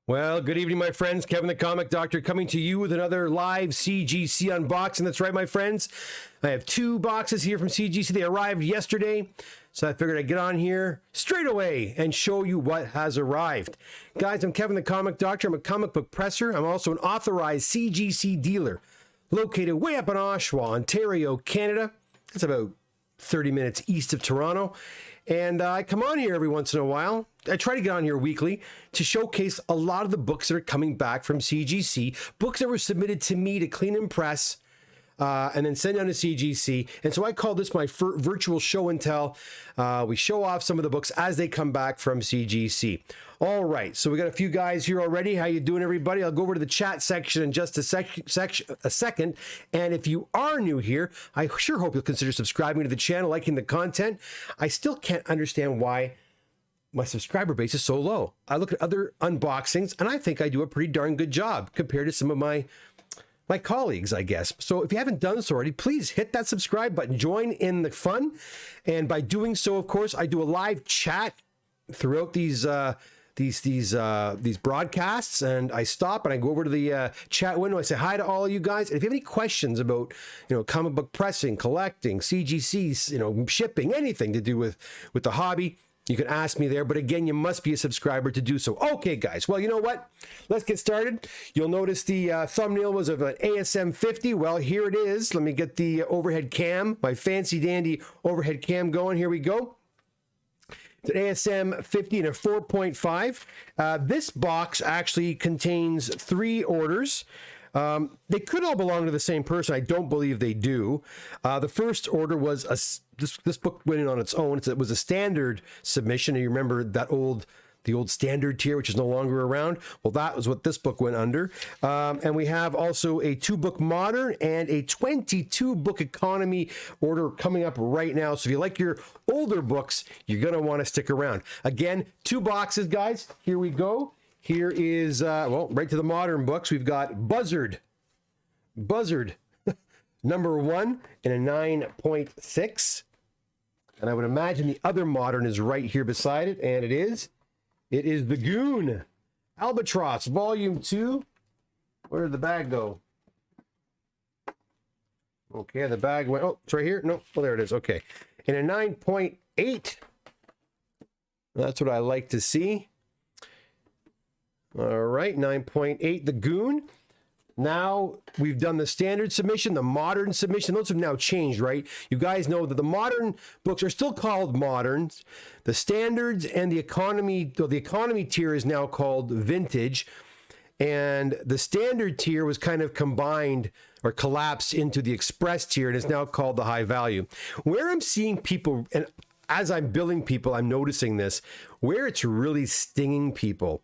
Well, good evening, my friends. Kevin the Comic Doctor coming to you with another live CGC unboxing. That's right, my friends. I have two boxes here from CGC. They arrived yesterday, so I figured I'd get on here straight away and show you what has arrived. Guys, I'm Kevin the Comic Doctor. I'm a comic book presser. I'm also an authorized CGC dealer located way up in Oshawa, Ontario, Canada. It's about 30 minutes east of Toronto. And I come on here every once in a while. I try to get on here weekly to showcase a lot of the books that are coming back from CGC, books that were submitted to me to clean and press, and then send down to CGC. And so I call this my virtual show and tell. We show off some of the books as they come back from CGC. All right, so we got a few guys here already. How you doing, everybody? I'll go over to the chat section in just a second. And if you are new here, I sure hope you'll consider subscribing to the channel, liking the content. I still can't understand why my subscriber base is so low. I look at other unboxings, and I think I do a pretty darn good job compared to some of my colleagues, I guess. So if you haven't done so already, please hit that subscribe button, join in the fun. And by doing so, of course, I do a live chat throughout these broadcasts, and I stop and I go over to the chat window. I say hi to all of you guys. And if you have any questions about, comic book pressing, collecting, CGCs, shipping, anything to do with the hobby, you can ask me there. But again, you must be a subscriber to do so. Okay, guys. Well, you know what? Let's get started. You'll notice the thumbnail was of an ASM 50. Well, here it is. Let me get the overhead cam, my fancy dandy overhead cam going. Here we go. It's an ASM 50 and a 4.5. This box actually contains 3 orders. They could all belong to the same person. I don't believe they do. The first order was this book went in on its own. It was a standard submission. And you remember the old standard tier, which is no longer around. Well, that was what this book went under. And we have also a 2-book modern and a 22-book economy order coming up right now. So if you like your older books, you're going to want to stick around. Again, 2 boxes, guys. Here we go. Here is, right to the modern books. We've got Buzzard number 1 in a 9.6. And I would imagine the other modern is right here beside it, and it is. It is The Goon, Albatross, Volume 2. Where did the bag go? Okay, the bag went, oh, it's right here. No, well, there it is. Okay. In a 9.8. That's what I like to see. All right, 9.8, The Goon. Now we've done the standard submission, the modern submission. Those have now changed, right? You guys know that the modern books are still called moderns. The standards and the economy tier is now called vintage. And the standard tier was kind of combined or collapsed into the express tier, and is now called the high value. Where I'm seeing people, and as I'm billing people, I'm noticing this, where it's really stinging people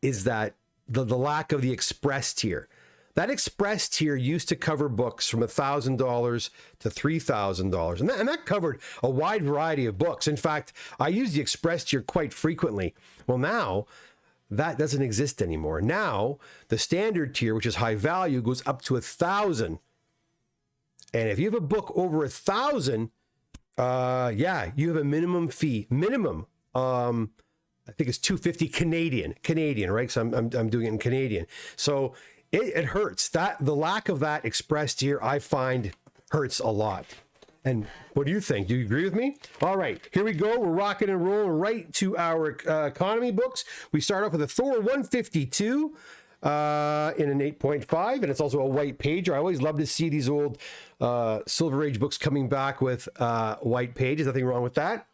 is that the lack of the express tier. That express tier used to cover books from $1,000 to $3,000. And that covered a wide variety of books. In fact, I use the express tier quite frequently. Well, now that doesn't exist anymore. Now the standard tier, which is high value, goes up to $1,000. And if you have a book over $1,000, you have a minimum fee. I think it's $250 Canadian, right? So I'm doing it in Canadian. So it hurts. The lack of that express tier, I find, hurts a lot. And what do you think? Do you agree with me? All right, here we go. We're rocking and rolling right to our economy books. We start off with a Thor 152 in an 8.5, and it's also a white pager. I always love to see these old Silver Age books coming back with white pages. Nothing wrong with that.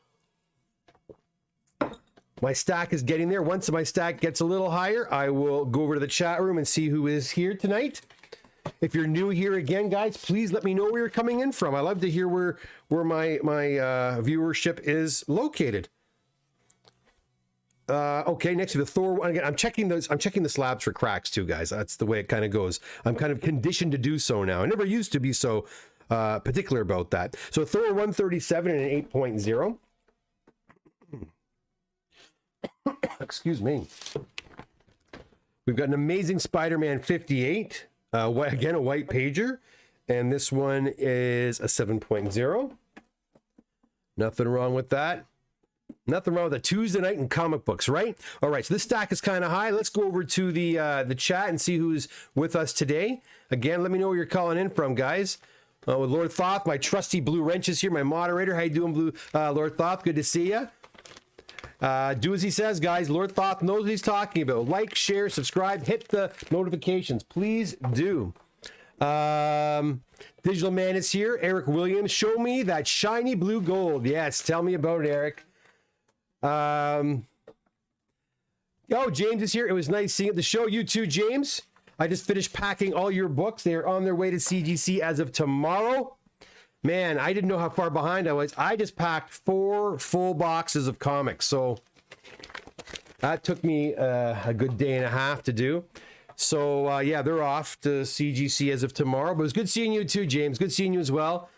My stack is getting there. Once my stack gets a little higher, I will go over to the chat room and see who is here tonight. If you're new here again, guys, please let me know where you're coming in from. I love to hear where my viewership is located. Okay, next to the Thor. Again, I'm checking the slabs for cracks too, guys. That's the way it kind of goes. I'm kind of conditioned to do so now. I never used to be so particular about that. So Thor 137 and an 8.0. Excuse me. We've got an Amazing Spider-Man 58. Again, a white pager. And this one is a 7.0. Nothing wrong with that. Nothing wrong with a Tuesday night in comic books, right? All right, so this stack is kind of high. Let's go over to the chat and see who's with us today. Again, let me know where you're calling in from, guys. With Lord Thoth, my trusty Blue Wrench is here, my moderator. How you doing, Blue Lord Thoth? Good to see you. Do as he says, guys. Lord Thoth knows what he's talking about. Like, share, subscribe, hit the notifications. Please do. Digital Man is here. Eric Williams, show me that shiny blue gold. Yes, tell me about it, Eric. Oh, James is here. It was nice seeing the show. You too, James. I just finished packing all your books. They are on their way to CGC as of tomorrow. Man, I didn't know how far behind I was. I just packed 4 full boxes of comics. So that took me a good day and a half to do. So yeah, they're off to CGC as of tomorrow. But it was good seeing you too, James. Good seeing you as well.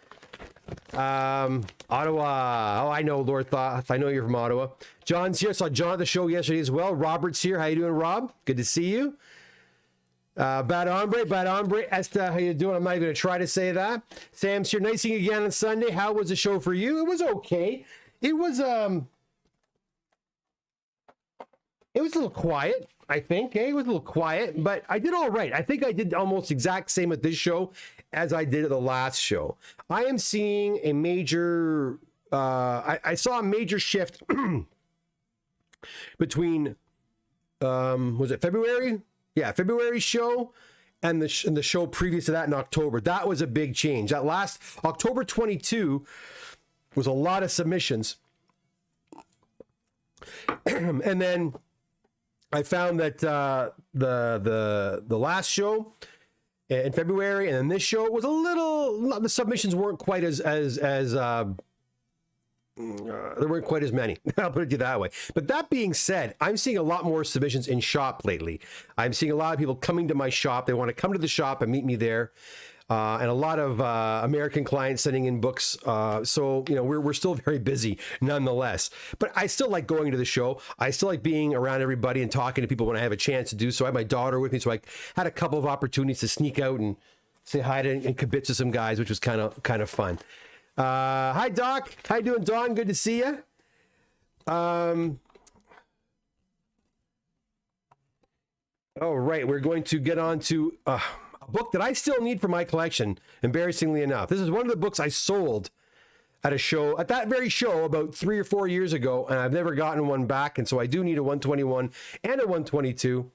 Ottawa. Oh, I know, Lord Thoth. I know you're from Ottawa. John's here. Saw John at the show yesterday as well. Robert's here. How you doing, Rob? Good to see you. Bad hombre. Esta, how you doing? I'm not even going to try to say that. Sam's here. Nice seeing you again on Sunday. How was the show for you? It was okay. It was a little quiet, I think. It was a little quiet, but I did all right. I think I did almost exact same at this show as I did at the last show. I am seeing a major, I saw a major shift between, was it February? Yeah, February show and the show previous to that in October. That was a big change. That last October 22 was a lot of submissions. And then I found that the last show in February and then this show was a little, the submissions weren't quite as there weren't quite as many. I'll put it that way. But that being said, I'm seeing a lot more submissions in shop lately. I'm seeing a lot of people coming to my shop. They want to come to the shop and meet me there. And a lot of American clients sending in books. So, you know, we're still very busy nonetheless. But I still like going to the show. I still like being around everybody and talking to people when I have a chance to do so. I have my daughter with me, so I had a couple of opportunities to sneak out and say hi to and kibitz to some guys, which was kind of fun. Hi, Doc. How you doing, Don? Good to see you. All right, we're going to get on to a book that I still need for my collection, embarrassingly enough. This is one of the books I sold at a show, at that very show about 3 or 4 years ago, and I've never gotten one back, and so I do need a 121 and a 122.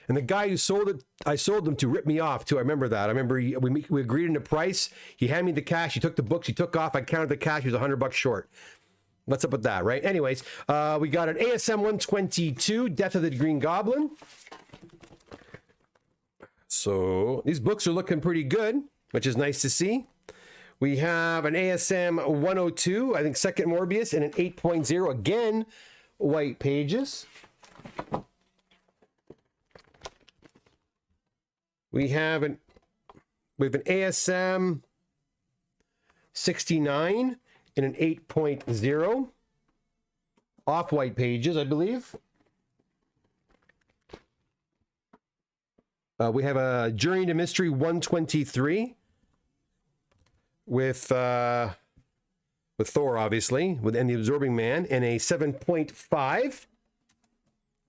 And the guy who sold it, I sold them to, ripped me off too. I remember that. I remember we agreed on the price. He handed me the cash. He took the books. He took off. I counted the cash. He was $100 short. What's up with that, right? Anyways, we got an ASM 122, Death of the Green Goblin. So these books are looking pretty good, which is nice to see. We have an ASM 102, I think second Morbius, and an 8.0, again, white pages. We have an ASM 69 in an 8.0, off-white pages, I believe. We have a Journey to Mystery 123 with Thor, obviously, and the Absorbing Man, and a 7.5.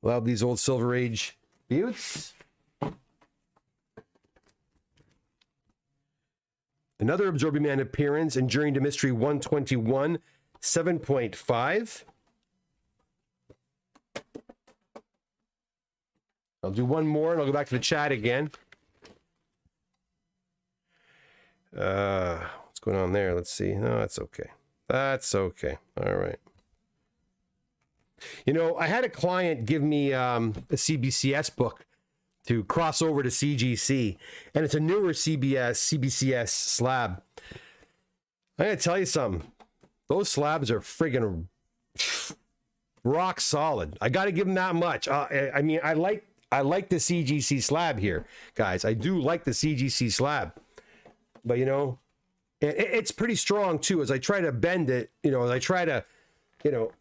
Love these old Silver Age buttes. Another Absorbing Man appearance in Journey to Mystery 121, 7.5. I'll do one more and I'll go back to the chat again. What's going on there? Let's see. No, that's okay. That's okay. All right. You know, I had a client give me a CBCS book to cross over to CGC, and it's a newer CBCS slab. I gotta tell you something. Those slabs are friggin' rock solid. I gotta give them that much. I mean, I like the CGC slab here, guys. I do like the CGC slab, but you know, it's pretty strong too. As I try to bend it, you know, as I try to, you know,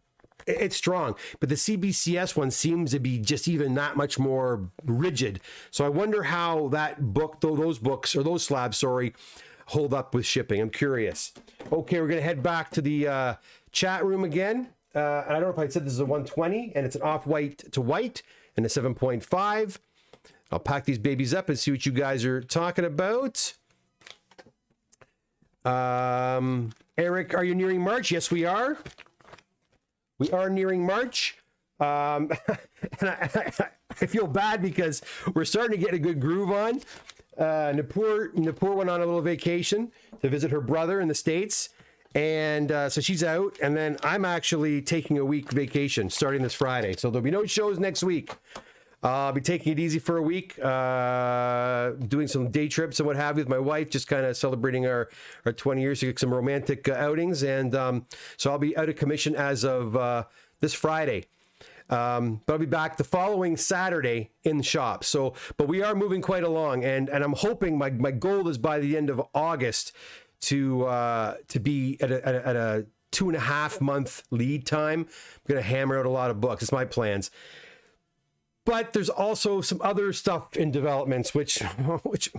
it's strong. But the CBCS one seems to be just even that much more rigid. So I wonder how that book, those books or those slabs, sorry, hold up with shipping. I'm curious. Okay, we're gonna head back to the chat room again. and I don't know if I said this is a 120, and it's an off-white to white, and a 7.5. I'll pack these babies up and see what you guys are talking about. Eric, are you nearing March? Yes, we are. We are nearing March. And I feel bad because we're starting to get a good groove on. Napur went on a little vacation to visit her brother in the States. And so she's out. And then I'm actually taking a week vacation starting this Friday. So there'll be no shows next week. I'll be taking it easy for a week, doing some day trips and what have you with my wife, just kind of celebrating our 20 years to get some romantic outings. And so I'll be out of commission as of this Friday. But I'll be back the following Saturday in the shop. So, but we are moving quite along, and I'm hoping my goal is by the end of August to be at a 2.5 month lead time. I'm going to hammer out a lot of books. It's my plans. But there's also some other stuff in developments which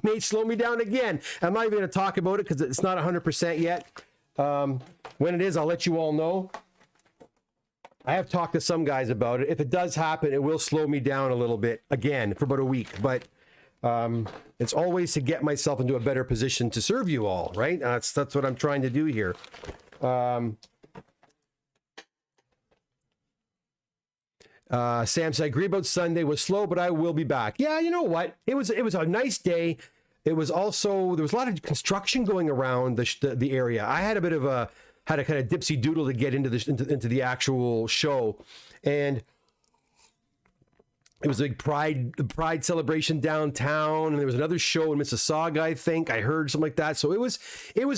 may slow me down again. I'm not even going to talk about it because it's not 100% yet. When it is, I'll let you all know. I have talked to some guys about it. If it does happen, it will slow me down a little bit again for about a week. But it's always to get myself into a better position to serve you all, right? That's what I'm trying to do here. Sam said, I agree about Sunday was slow, but I will be back. Yeah, you know what? It was a nice day. It was also, there was a lot of construction going around the area. I had a bit of had a kind of dipsy doodle to get into the actual show, and it was a big pride celebration downtown, and there was another show in Mississauga, I think. I heard something like that. So it was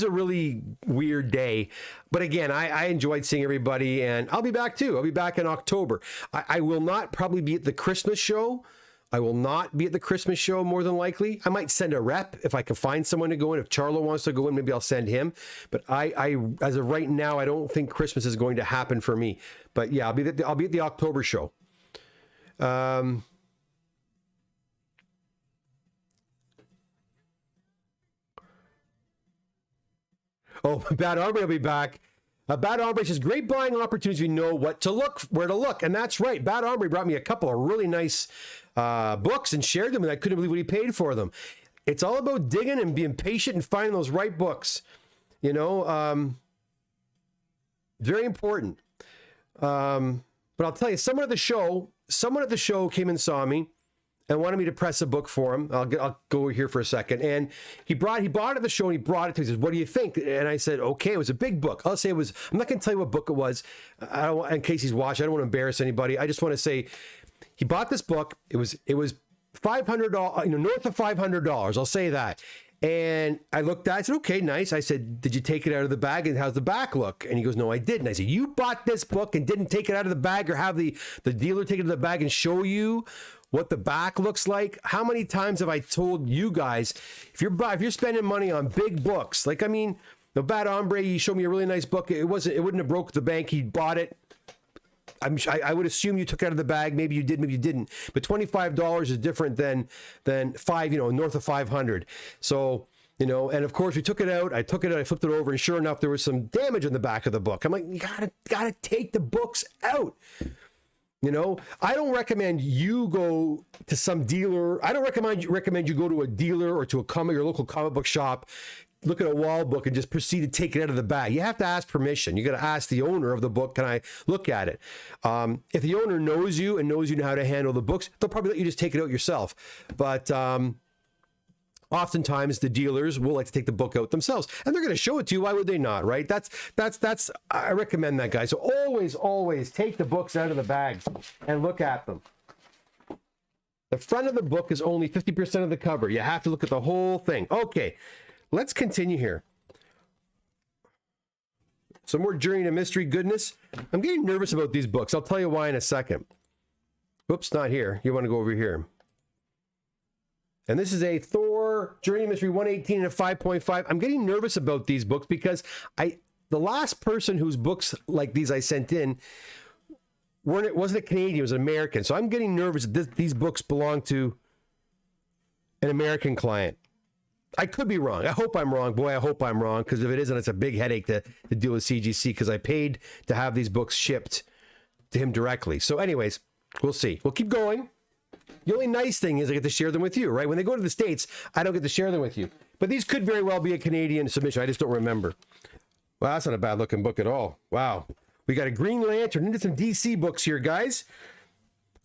a really weird day. But again, I enjoyed seeing everybody, and I'll be back too. I'll be back in October. I will not probably be at the Christmas show. I will not be at the Christmas show more than likely. I might send a rep if I can find someone to go in. If Charlo wants to go in, maybe I'll send him. But I as of right now, I don't think Christmas is going to happen for me. But yeah, I'll be at the October show. Oh, Bad Hombre will be back. Bad Hombre says, great buying opportunities. We know where to look. And that's right. Bad Hombre brought me a couple of really nice books and shared them, and I couldn't believe what he paid for them. It's all about digging and being patient and finding those right books. You know, very important. But I'll tell you, someone at the show came and saw me and wanted me to press a book for him. I'll go here for a second. And he bought it at the show, and he brought it to me. He says, what do you think? And I said, okay, it was a big book. I'll say it was, I'm not going to tell you what book it was. In case he's watching, I don't want to embarrass anybody. I just want to say he bought this book. It was $500, north of $500. I'll say that. And I looked at it, I said, okay, nice. I said, did you take it out of the bag, and how's the back look? And he goes, no, I didn't. I said, you bought this book and didn't take it out of the bag or have the dealer take it to the bag and show you what the back looks like? How many times have I told you guys, if you're spending money on big books, like, I mean, the Bad Hombre, he showed me a really nice book. It wouldn't have broke the bank. He bought it. I would assume you took it out of the bag. Maybe you did, maybe you didn't. But $25 is different than north of 500. So, and of course we took it out. I took it out, I flipped it over, and sure enough, there was some damage on the back of the book. I'm like, you gotta take the books out. I don't recommend you go to some dealer. I don't recommend you go to a dealer or to your local comic book shop, look at a wall book, and just proceed to take it out of the bag. You have to ask permission. You got to ask the owner of the book, can I look at it? If the owner knows you and knows you know how to handle the books, they'll probably let you just take it out yourself. But oftentimes the dealers will like to take the book out themselves, and they're going to show it to you. Why would they not, right? That's I recommend that, guys. So always take the books out of the bags and look at them. The front of the book is only 50% of the cover. You have to look at the whole thing. Okay, let's continue here. Some more Journey to Mystery goodness. I'm getting nervous about these books. I'll tell you why in a second. Whoops, not here. You want to go over here. And this is a Thor Journey Mystery 118 and a 5.5. I'm getting nervous about these books because the last person whose books like these I sent in wasn't a Canadian, it was an American. So I'm getting nervous that these books belong to an American client. I could be wrong. I hope I'm wrong. Boy, I hope I'm wrong, because if it isn't, it's a big headache to deal with CGC, because I paid to have these books shipped to him directly. So anyways, we'll see. We'll keep going. The only nice thing is I get to share them with you, right? When they go to the States, I don't get to share them with you. But these could very well be a Canadian submission. I just don't remember. Well, that's not a bad looking book at all. Wow. We got a Green Lantern into some DC books here, guys.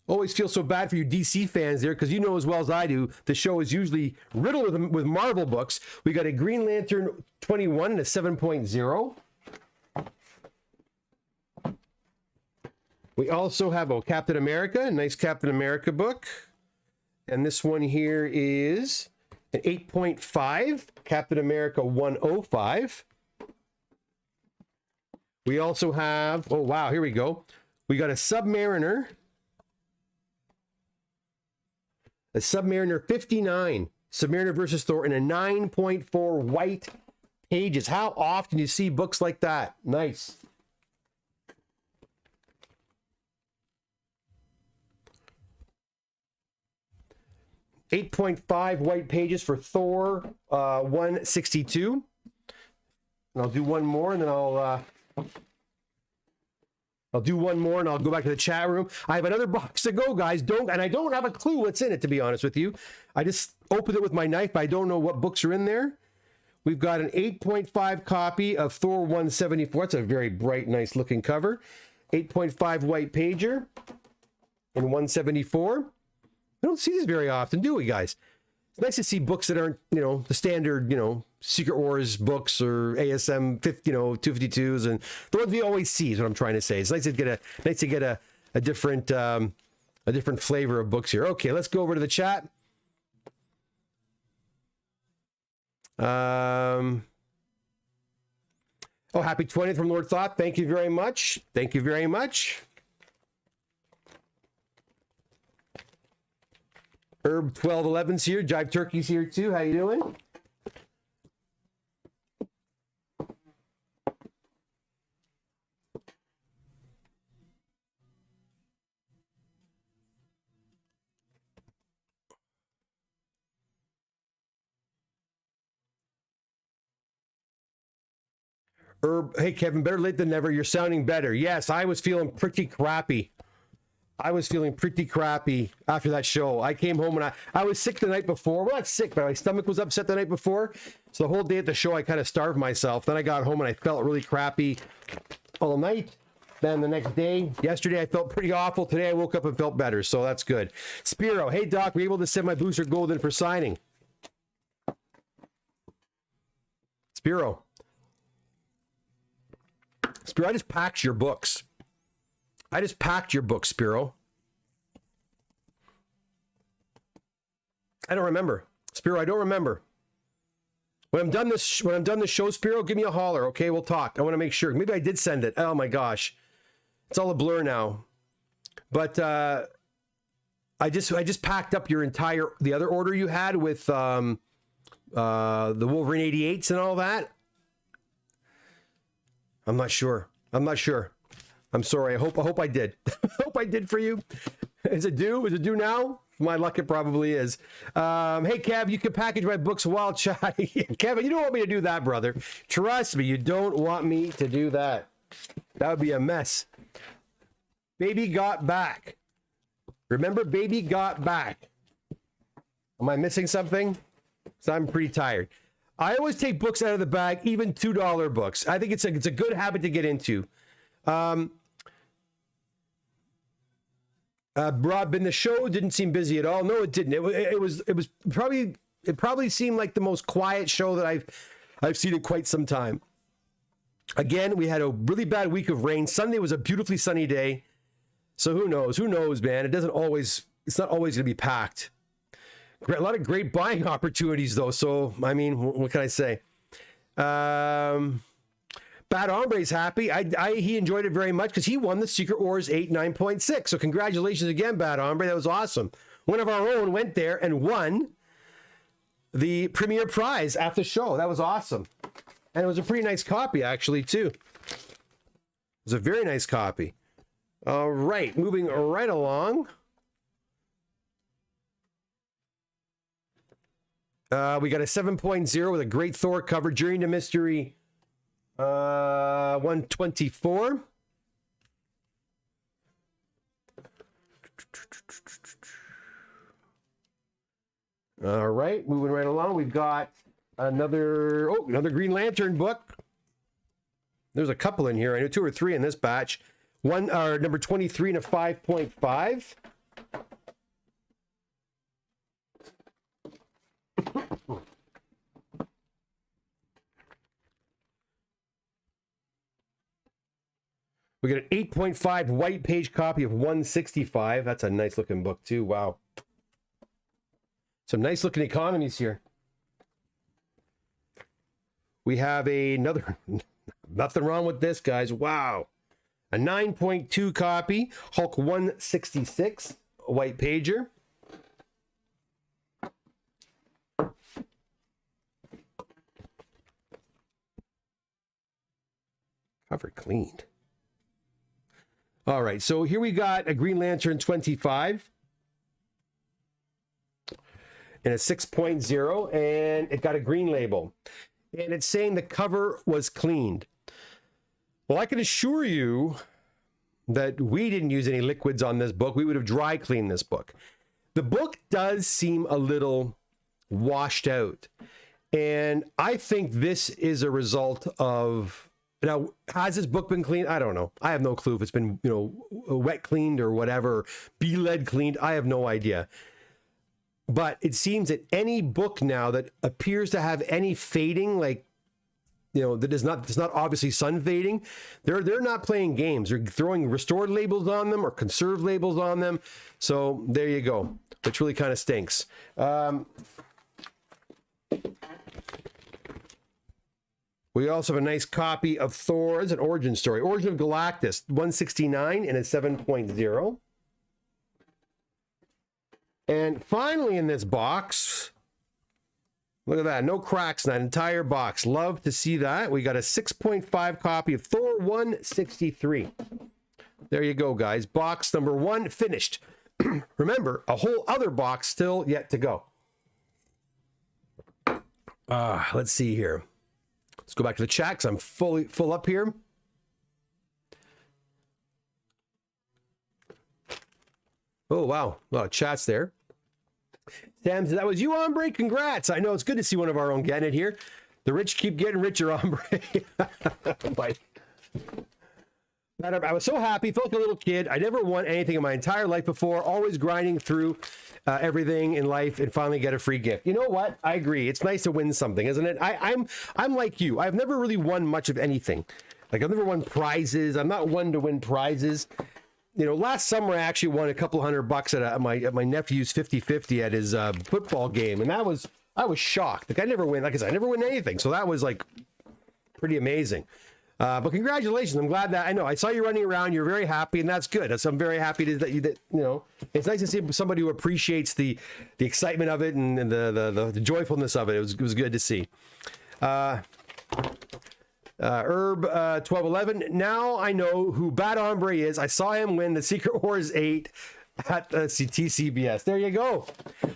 Always feel so bad for you DC fans there, because you know as well as I do, the show is usually riddled with Marvel books. We got a Green Lantern 21 and a 7.0. We also have a Captain America, a nice Captain America book. And this one here is an 8.5, Captain America 105. We also have, oh wow, here we go. We got a Submariner. A Submariner 59, Submariner versus Thor, in a 9.4 white pages. How often do you see books like that? Nice. .5 white pages for Thor 162. And I'll do one more, and then I'll do one more, and I'll go back to the chat room. I have another box to go, guys. And I don't have a clue what's in it, to be honest with you. I just opened it with my knife, but I don't know what books are in there. We've got an 8.5 copy of Thor 174. It's a very bright, nice looking cover. 8.5 white pager in 174. We don't see these very often, do we, guys? It's nice to see books that aren't, the standard, Secret Wars books or ASM 50, 252s, and the ones we always see is what I'm trying to say. It's nice to get a different flavor of books here. Okay, let's go over to the chat. Oh, happy 20th from Lord Thought. Thank you very much. Thank you very much. Herb 1211's here. Jive Turkey's here too. How you doing? Herb, hey Kevin, better late than never. You're sounding better. Yes, I was feeling pretty crappy. After that show. I came home and I was sick the night before. Well, not sick, but my stomach was upset the night before. So the whole day at the show, I kind of starved myself. Then I got home and I felt really crappy all night. Then the next day, yesterday, I felt pretty awful. Today, I woke up and felt better. So that's good. Spiro, hey, Doc, were you able to send my booster gold in for signing? Spiro, I just packed your books. Spiro. I don't remember. Spiro, I don't remember. When I'm done this show, Spiro, give me a holler, okay? We'll talk. I want to make sure. Maybe I did send it. Oh my gosh. It's all a blur now. But I just packed up the other order you had with the Wolverine 88s and all that. I'm not sure. I'm sorry. I hope I did. I hope I did for you. Is it due? Is it due now? My luck, it probably is. Hey, Kev, you can package my books while chat. Kevin, you don't want me to do that, brother. Trust me, you don't want me to do that. That would be a mess. Baby got back. Remember, baby got back. Am I missing something? So I'm pretty tired. I always take books out of the bag, even $2 books. I think it's a good habit to get into. Rob, the show didn't seem busy at all. No, it didn't. It probably seemed like the most quiet show that I've seen in quite some time. Again, we had a really bad week of rain. Sunday was a beautifully sunny day. So who knows, man? It's not always going to be packed. A lot of great buying opportunities though. So, I mean, what can I say? Bad Hombre's happy. He enjoyed it very much because he won the Secret Wars 8 9.6. So congratulations again, Bad Hombre. That was awesome. One of our own went there and won the premier prize at the show. That was awesome. And it was a pretty nice copy, actually, too. It was a very nice copy. All right, moving right along. We got a 7.0 with a great Thor cover. Journey to Mystery 124. All right, moving right along. We've got another Green Lantern book. There's a couple in here. I know 2 or 3 in this batch. One number 23 and a 5.5. We got an 8.5 white page copy of 165. That's a nice looking book too. Wow. Some nice looking economies here. We have another, nothing wrong with this, guys. Wow. A 9.2 copy, Hulk 166, a white pager. Cover cleaned. All right, so here we got a Green Lantern 25 and a 6.0, and it got a green label. And it's saying the cover was cleaned. Well, I can assure you that we didn't use any liquids on this book. We would have dry cleaned this book. The book does seem a little washed out. And I think this is a result of... Now, has this book been cleaned? I don't know. I have no clue if it's been, wet cleaned or whatever, lead cleaned. I have no idea. But it seems that any book now that appears to have any fading, like, that is not, it's not obviously sun fading, they're not playing games. They're throwing restored labels on them or conserved labels on them. So there you go, which really kind of stinks. We also have a nice copy of Thor. It's an origin story. Origin of Galactus, 169 and a 7.0. And finally in this box, look at that. No cracks in that entire box. Love to see that. We got a 6.5 copy of Thor 163. There you go, guys. Box number 1 finished. Remember, a whole other box still yet to go. Let's see here. Let's go back to the chat because I'm full up here. Oh, wow. A lot of chats there. Sam says, that was you, Ombre. Congrats. I know it's good to see one of our own getting it here. The rich keep getting richer, Ombre. I was so happy. Felt like a little kid. I never won anything in my entire life before. Always grinding through everything in life and finally get a free gift. You know what? I agree. It's nice to win something, isn't it? I'm like you. I've never really won much of anything. Like, I've never won prizes. I'm not one to win prizes. Last summer I actually won a couple $100 at my nephew's 50-50 at his football game, and I was shocked. Like, I never win. Like I said, I never win anything, so that was like pretty amazing. But congratulations! I'm glad that I know I saw you running around. You're very happy, and that's good. I'm very happy that it's nice to see somebody who appreciates the excitement of it and the joyfulness of it. It was good to see. Herb 1211. Now I know who Bad Hombre is. I saw him win the Secret Wars 8 at TCBS. There you go.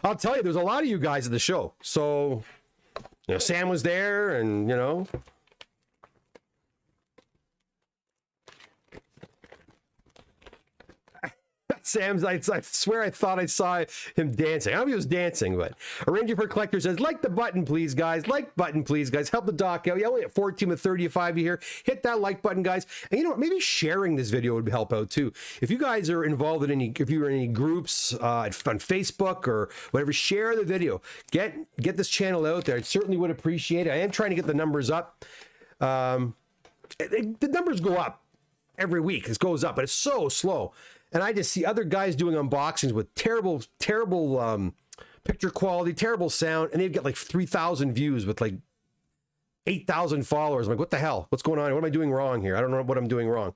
I'll tell you, there's a lot of you guys at the show. So, Sam was there, and Sam's, I swear I thought I saw him dancing. I don't know if he was dancing, but a Ranger for Collector says, like the button, please, guys. Like button, please, guys. Help the doc out. Yeah, only at 14 with 35 you here. Hit that like button, guys. And maybe sharing this video would help out too. If you guys are involved in if you're in any groups on Facebook or whatever, share the video. Get this channel out there. I certainly would appreciate it. I am trying to get the numbers up. The numbers go up every week. It goes up, but it's so slow. And I just see other guys doing unboxings with terrible picture quality, terrible sound, and they've got like 3,000 views with like 8,000 followers. I'm like, what the hell? What's going on? What am I doing wrong here? I don't know what I'm doing wrong.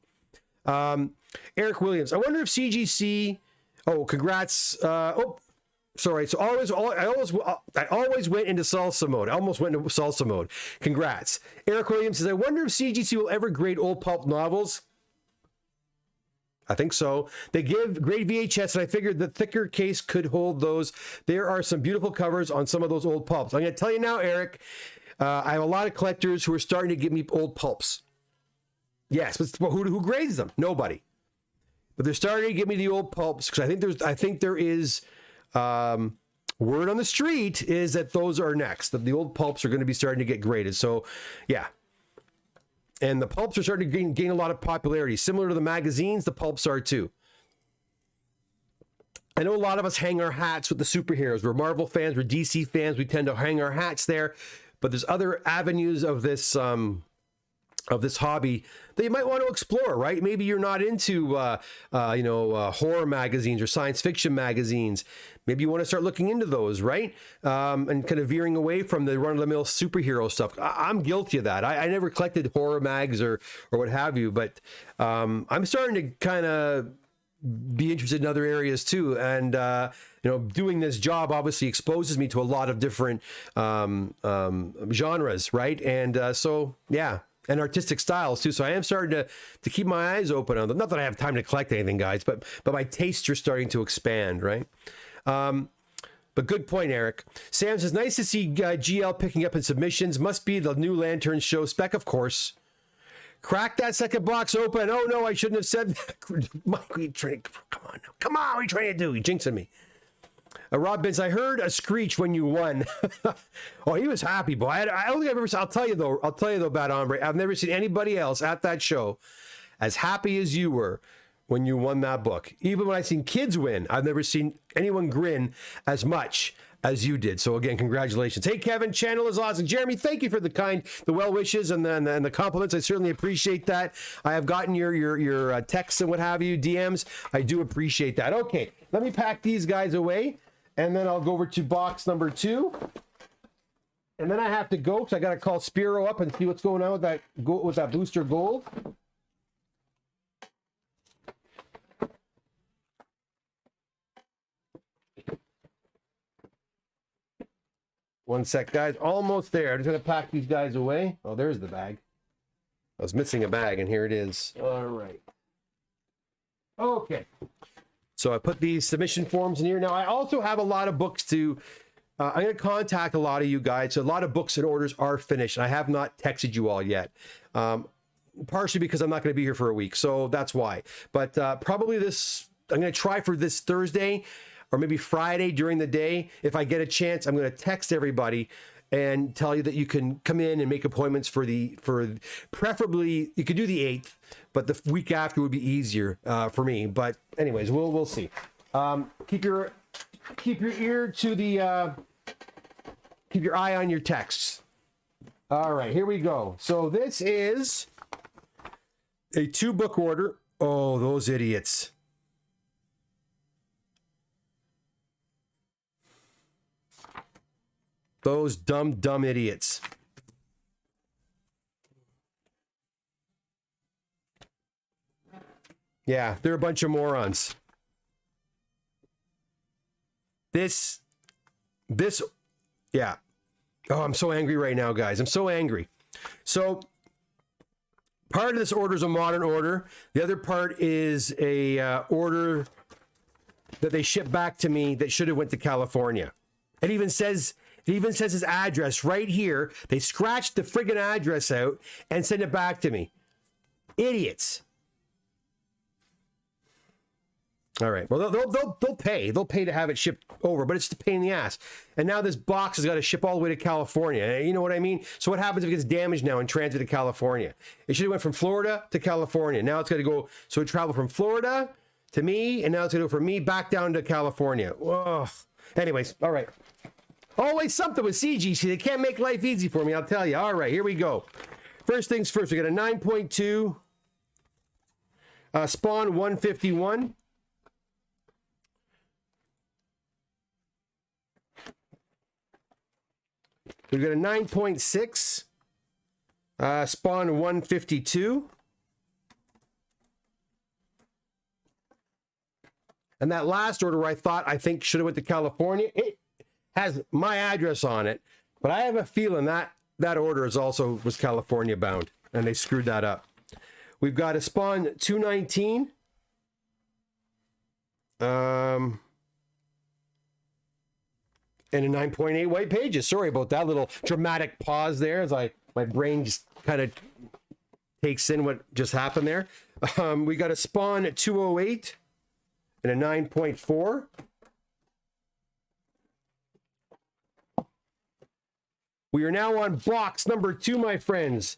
Eric Williams, I wonder if CGC... Oh, congrats. Sorry. So I always went into salsa mode. I almost went into salsa mode. Congrats. Eric Williams says, I wonder if CGC will ever grade old pulp novels. I think so. They give great VHS, and I figured the thicker case could hold those. There are some beautiful covers on some of those old pulps. I'm going to tell you now, Eric, I have a lot of collectors who are starting to give me old pulps. Yes, but who grades them? Nobody. But they're starting to give me the old pulps because I think there is word on the street is that those are next. That the old pulps are going to be starting to get graded. So, yeah. And the pulps are starting to gain a lot of popularity. Similar to the magazines, the pulps are too. I know a lot of us hang our hats with the superheroes. We're Marvel fans, we're DC fans. We tend to hang our hats there. But there's other avenues of this hobby that you might want to explore, right? Maybe you're not into horror magazines or science fiction magazines. Maybe you want to start looking into those, right? And kind of veering away from the run-of-the-mill superhero stuff. I'm guilty of that. I never collected horror mags or what have you, but I'm starting to kind of be interested in other areas too. And doing this job obviously exposes me to a lot of different genres, right? And so yeah. And artistic styles too. So I am starting to keep my eyes open on them. Not that I have time to collect anything, guys, but my tastes are starting to expand, right? But good point, Eric. Sam says, nice to see GL picking up in submissions. Must be the new Lantern show spec, of course. Crack that second box open. Oh no, I shouldn't have said that. Mike, what are you trying to, come on, what are you trying to do? He jinxing me. Rob Bins, I heard a screech when you won. Oh, he was happy, boy. I don't think I've ever seen, I'll tell you though, Bad Hombre, I've never seen anybody else at that show as happy as you were when you won that book. Even when I've seen kids win, I've never seen anyone grin as much as you did. So again, congratulations. Hey, Kevin, channel is awesome. Jeremy, thank you for the well wishes and the compliments. I certainly appreciate that. I have gotten your texts and what have you, DMs. I do appreciate that. Okay, let me pack these guys away. And then I'll go over to box number 2. And then I have to go because I got to call Spiro up and see what's going on with that booster gold. One sec, guys. Almost there. I'm just going to pack these guys away. Oh, there's the bag. I was missing a bag, and here it is. All right. Okay. So I put these submission forms in here. Now, I also have a lot of books to... I'm going to contact a lot of you guys. So a lot of books and orders are finished. I have not texted you all yet. Partially because I'm not going to be here for a week. So that's why. But probably this... I'm going to try for this Thursday or maybe Friday during the day. If I get a chance, I'm going to text everybody and tell you that you can come in and make appointments for preferably you could do the 8th, but the week after would be easier for me. But anyways, we'll see. Keep your ear to the keep your eye on your texts. All right, here we go. So this is a 2-book order. Oh, those idiots. Those dumb idiots. Yeah, they're a bunch of morons. This, yeah. Oh, I'm so angry right now, guys. I'm so angry. So, part of this order is a modern order. The other part is a order that they shipped back to me that should have went to California. It even says his address right here. They scratched the friggin' address out and sent it back to me. Idiots. All right. Well, they'll pay. They'll pay to have it shipped over, but it's a pain in the ass. And now this box has got to ship all the way to California. You know what I mean? So what happens if it gets damaged now in transit to California? It should have went from Florida to California. Now it's got to go. So it traveled from Florida to me, and now it's going to go from me back down to California. Whoa. Anyways, all right. Always something with CGC. They can't make life easy for me, I'll tell you. All right, here we go. First things first, we got a 9.2 Spawn 151. We've got a 9.6 Spawn 152. And that last order where I think should have went to California, it has my address on it, but I have a feeling that order was California bound, and they screwed that up. We've got a Spawn 219 And a 9.8 white pages. Sorry about that little dramatic pause there as my brain just kind of takes in what just happened there. We got a Spawn at 208 and a 9.4. We are now on box number 2, my friends.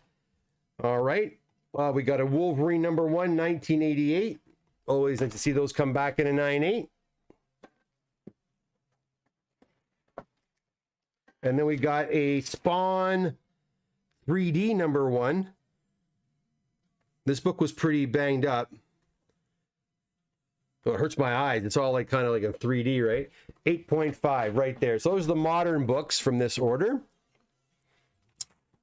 All right. We got a Wolverine number 1, 1988. Always like to see those come back in a 9.8. And then we got a Spawn 3D number 1. This book was pretty banged up. Oh, it hurts my eyes. It's all like kind of like a 3D, right? 8.5 right there. So those are the modern books from this order.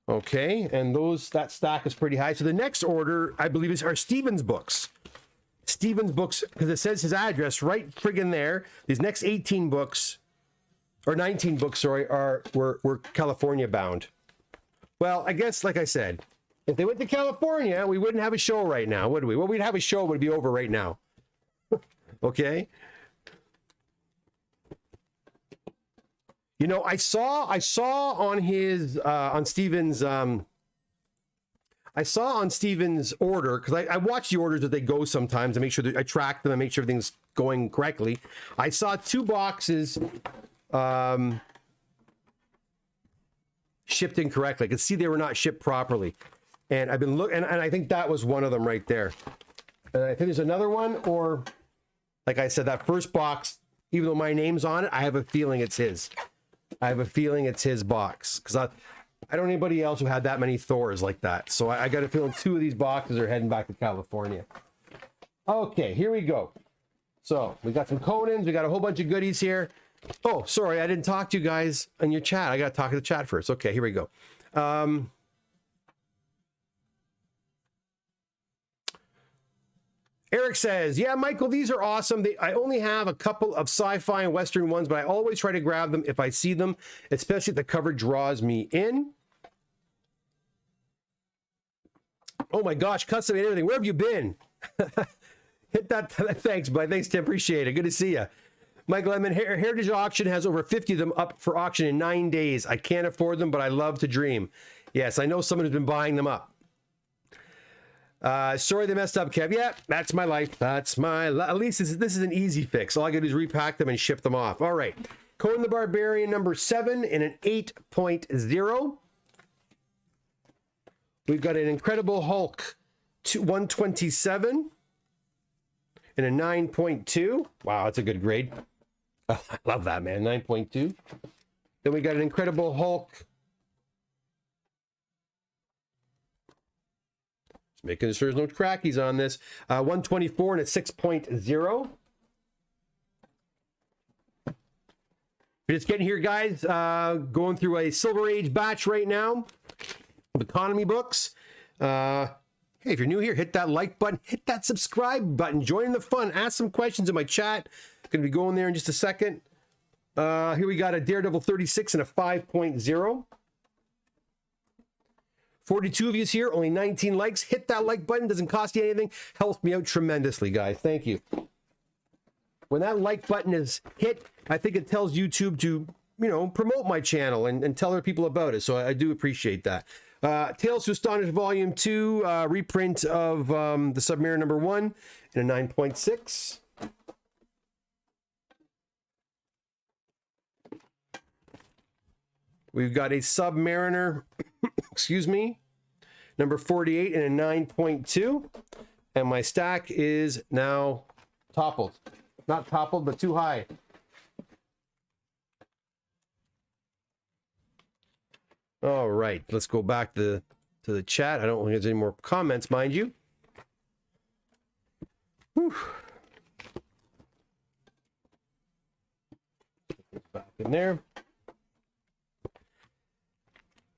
Okay, and that stack is pretty high. So the next order, I believe, are Steven's books. Steven's books, because it says his address right friggin' there. These next 18 books, or 19 books, sorry, were California bound. Well, I guess, like I said, if they went to California, we wouldn't have a show right now, would we? Well, we'd have a show, it would be over right now. Okay? You know, I saw on his on Steven's I saw on Steven's order, because I watch the orders that they go sometimes to make sure that I track them and make sure everything's going correctly. I saw 2 boxes shipped incorrectly. I could see they were not shipped properly, and I've been looking, and I think that was one of them right there. And I think there's another one, or like I said, that first box, even though my name's on it, I have a feeling it's his. I have a feeling it's his box, because I don't know anybody else who had that many Thors like that. So I got a feeling 2 of these boxes are heading back to California. Okay, here we go. So we got some Conans. We got a whole bunch of goodies here. Oh, sorry, I didn't talk to you guys in your chat. I got to talk to the chat first. Okay, here we go. Eric says, yeah, Michael, these are awesome. I only have a couple of sci-fi and Western ones, but I always try to grab them if I see them, especially if the cover draws me in. Oh my gosh, custom and everything. Where have you been? Hit that. Thanks, bud. Thanks, Tim. Appreciate it. Good to see you. Michael Lemon, Heritage Auction has over 50 of them up for auction in 9 days. I can't afford them, but I love to dream. Yes, I know someone who's been buying them up. Sorry they messed up, Kev. Yeah, that's my life. That's my life. At least this is an easy fix. All I gotta do is repack them and ship them off. All right. Conan the Barbarian number 7 in an 8.0. We've got an Incredible Hulk 127 in a 9.2. Wow, that's a good grade. Oh, I love that, man. 9.2. Then we got an Incredible Hulk. Just making sure there's no crackies on this. 124 and a 6.0. We're just getting here, guys. Going through a Silver Age batch right now of economy books. Hey, if you're new here, hit that like button, hit that subscribe button, join the fun, ask some questions in my chat. Going to be going there in just a second. Here we got a Daredevil 36 and a 5.0. 42 of you here, only 19 likes. Hit that like button, doesn't cost you anything. Helps me out tremendously, guys. Thank you. When that like button is hit, I think it tells YouTube to, you know, promote my channel and tell other people about it. So I do appreciate that. Tales to Astonish Volume 2, reprint of the Submariner number 1 in a 9.6. We've got a Submariner, excuse me, number 48 in a 9.2. And my stack is now toppled. Not toppled, but too high. All right, let's go back to the chat. I don't think there's any more comments, mind you. Whew. Back in there.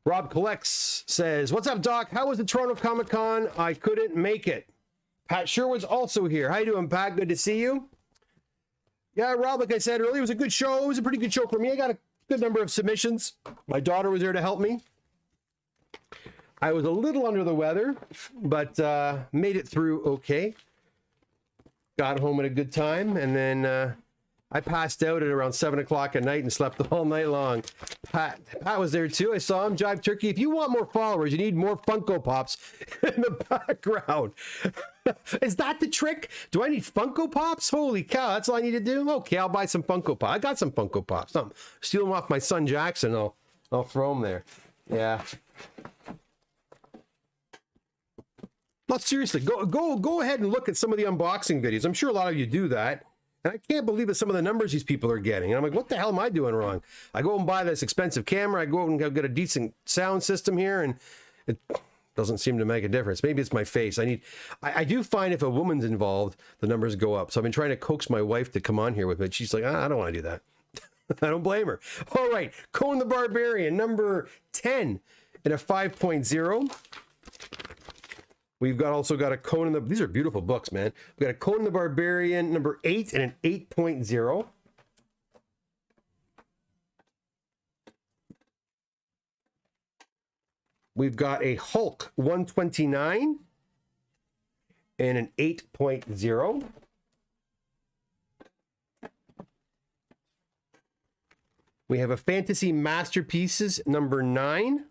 Rob Collects says, what's up, Doc? How was the Toronto Comic-Con? I couldn't make it. Pat Sherwood's also here. How you doing, Pat? Good to see you. Yeah, Rob, like I said earlier, it was a good show. It was a pretty good show for me. I got a good number of submissions. My daughter was there to help me. I was a little under the weather, but made it through okay. got home at a good time, and then I passed out at around 7 o'clock at night and slept all night long. Pat was there too. I saw him. Jive Turkey. If you want more followers, you need more Funko Pops in the background. Is that the trick? Do I need Funko Pops? Holy cow, that's all I need to do? Okay, I'll buy some Funko Pops. I got some Funko Pops. I'm stealing them off my son Jackson. I'll throw them there. Yeah. But seriously, go ahead and look at some of the unboxing videos. I'm sure a lot of you do that. And I can't believe that some of the numbers these people are getting. And I'm like, what the hell am I doing wrong? I go and buy this expensive camera. I go out and get a decent sound system here, and it doesn't seem to make a difference. Maybe it's my face. I do find if a woman's involved, the numbers go up. So I've been trying to coax my wife to come on here with me. She's like, I don't want to do that. I don't blame her. All right, Conan the Barbarian, number 10 in a 5.0. We've also got a Conan these are beautiful books, man. We've got a Conan the Barbarian, number 8 and an 8.0. We've got a Hulk 129 and an 8.0. We have a Fantasy Masterpieces number 9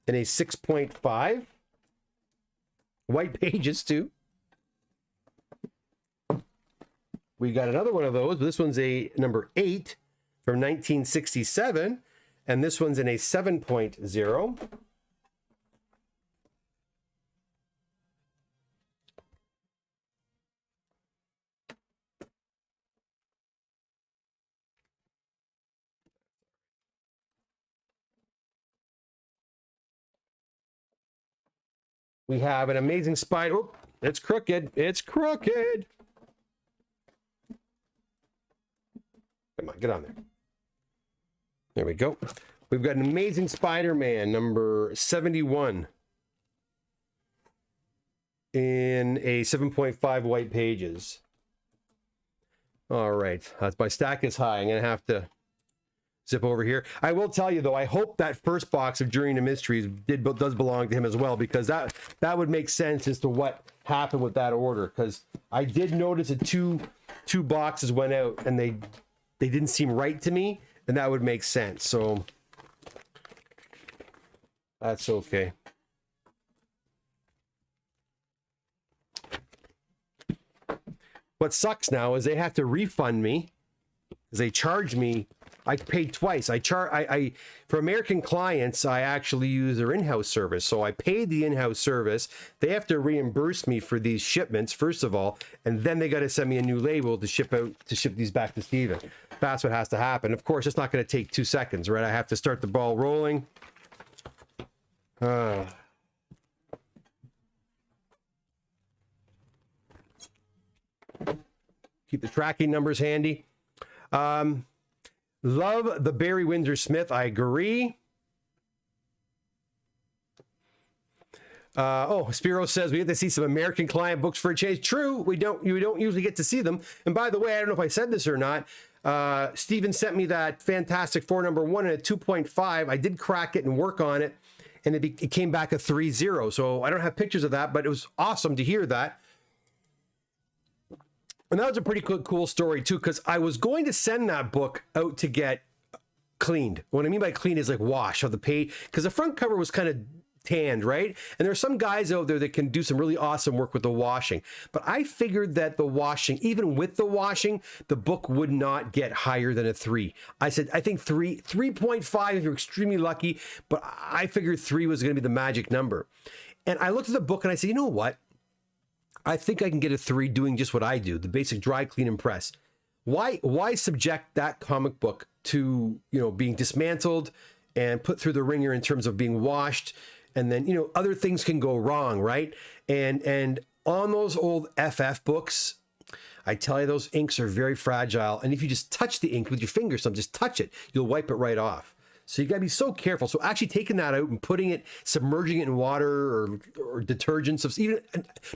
and a 6.5. White pages too. We got another one of those. This one's a number 8 from 1967, and this one's in a 7.0. We have an Amazing Spider. Oh, it's crooked. It's crooked. Come on, get on there. There we go. We've got an Amazing Spider-Man number 71 in a 7.5 white pages. All right. My stack is high. I'm going to have to zip over here. I will tell you, though, I hope that first box of Journey to Mysteries does belong to him as well, because that would make sense as to what happened with that order, because I did notice that two boxes went out and they didn't seem right to me, and that would make sense. So that's okay. What sucks now is they have to refund me because they charge me. I paid twice. For American clients, I actually use their in-house service. So I paid the in-house service. They have to reimburse me for these shipments, first of all, and then they got to send me a new label to ship these back to Steven. That's what has to happen. Of course, it's not going to take 2 seconds, right? I have to start the ball rolling. Keep the tracking numbers handy. Love the Barry Windsor Smith. I agree. Spiro says we get to see some American client books for a change. True, you don't usually get to see them. And by the way, I don't know if I said this or not. Steven sent me that Fantastic Four number 1 and a 2.5. I did crack it and work on it, and it came back a 3.0. So I don't have pictures of that, but it was awesome to hear that. And that was a pretty cool story too, because I was going to send that book out to get cleaned. What I mean by clean is like wash of the page, because the front cover was kind of tanned, right? And there are some guys out there that can do some really awesome work with the washing. But I figured that the washing, even with the washing, the book would not get higher than a 3. I said, I think 3.5 if you're extremely lucky, but I figured 3 was going to be the magic number. And I looked at the book and I said, you know what? I think I can get a 3 doing just what I do, the basic dry, clean, and press. Why subject that comic book to, being dismantled and put through the ringer in terms of being washed, and then, other things can go wrong, right? And on those old FF books, I tell you, those inks are very fragile. And if you just touch the ink with your fingers, just touch it, you'll wipe it right off. So you got to be so careful. So actually taking that out and putting it, submerging it in water or detergents, even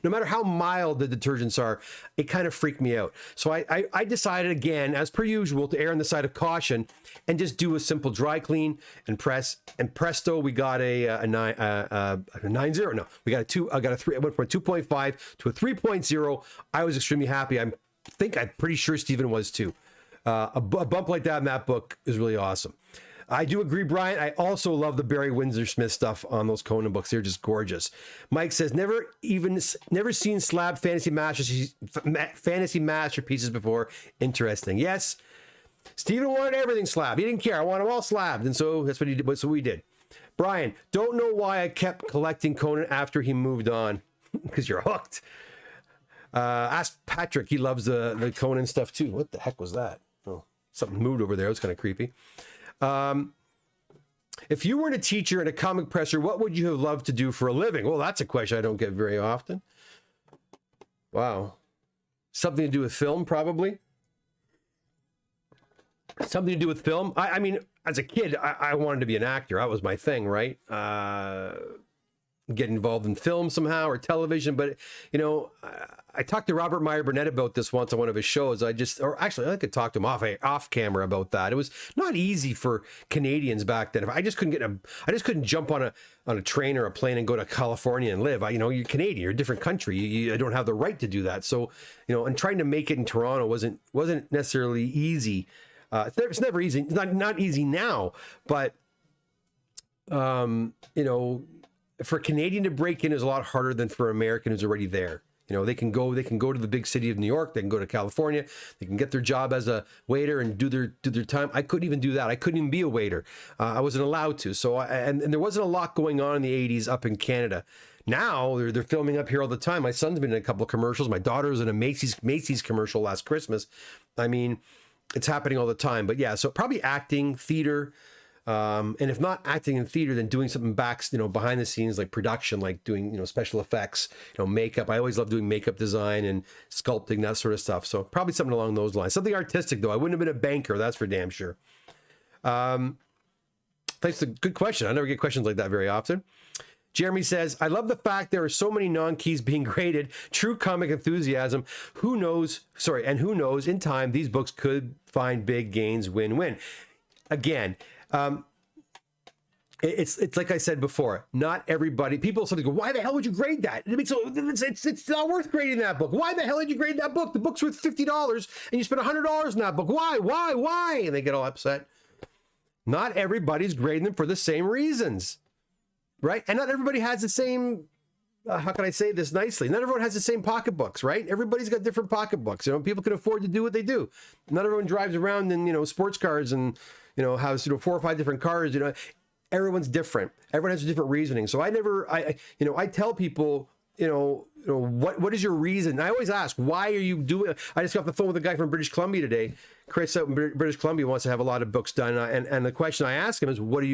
no matter how mild the detergents are, it kind of freaked me out. So I decided again, as per usual, to err on the side of caution and just do a simple dry clean and press. And presto, we got a 9.0. No, we got a 2. I got a 3. I went from a 2.5 to a 3.0. I was extremely happy. I'm pretty sure Stephen was too. A bump like that in that book is really awesome. I do agree, Brian. I also love the Barry Windsor Smith stuff on those Conan books. They're just gorgeous. Mike says, never seen slab fantasy masterpieces before. Interesting. Yes, Stephen wanted everything slab. He didn't care. I want them all slabbed, and so that's what he did. That's what we did. Brian, don't know why I kept collecting Conan after he moved on. Because you're hooked. Ask Patrick. He loves the Conan stuff too. What the heck was that? Oh, something moved over there. It was kind of creepy. If you weren't a teacher and a comic presser, what would you have loved to do for a living? Well, that's a question I don't get very often. Wow. Something to do with film, probably. Something to do with film. I mean, as a kid, I wanted to be an actor. That was my thing, right? Get involved in film somehow or television. But, you know, I talked to Robert Meyer Burnett about this once on one of his shows. I could talk to him off camera about that. It was not easy for Canadians back then. I just couldn't jump on a train or a plane and go to California and live. You're Canadian, you're a different country. You don't have the right to do that. So, and trying to make it in Toronto wasn't necessarily easy. It's never easy. It's not easy now, but, for a Canadian to break in is a lot harder than for an American who's already there. They can go to the big city of New York. They can go to California. They can get their job as a waiter and do their time. I couldn't even do that. I couldn't even be a waiter. I wasn't allowed to. So, and there wasn't a lot going on in the 80s up in Canada. Now they're filming up here all the time. My son's been in a couple of commercials. My daughter was in a Macy's commercial last Christmas. I mean, it's happening all the time. But yeah, so probably acting, theater. And if not acting in theater, then doing something behind the scenes, like production, like doing, special effects, makeup. I always love doing makeup design and sculpting, that sort of stuff. So probably something along those lines, something artistic though. I wouldn't have been a banker. That's for damn sure. Thanks. A good question. I never get questions like that very often. Jeremy says, I love the fact there are so many non-keys being graded. True comic enthusiasm. Who knows in time, these books could find big gains, win-win. Again, it's like I said before, not everybody, people sometimes go, why the hell would you grade that? It's not worth grading that book. Why the hell did you grade that book? The book's worth $50 and you spent $100 in that book. Why? And they get all upset. Not everybody's grading them for the same reasons, right? And not everybody has the same, how can I say this nicely? Not everyone has the same pocketbooks, right? Everybody's got different pocketbooks. People can afford to do what they do. Not everyone drives around in, sports cars and, has 4 or 5 different cars. Everyone's different. Everyone has a different reasoning. So I tell people, what is your reason? I always ask, why are you doing? I just got off the phone with a guy from British Columbia today. Chris out in British Columbia wants to have a lot of books done, and the question I ask him is, why do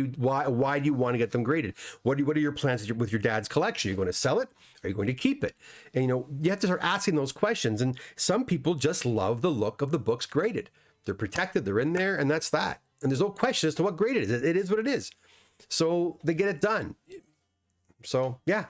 you want to get them graded? What are your plans with your dad's collection? Are you going to sell it? Are you going to keep it? And you have to start asking those questions. And some people just love the look of the books graded. They're protected. They're in there, and that's that. And there's no question as to what grade it is. It is what it is. So they get it done. So yeah.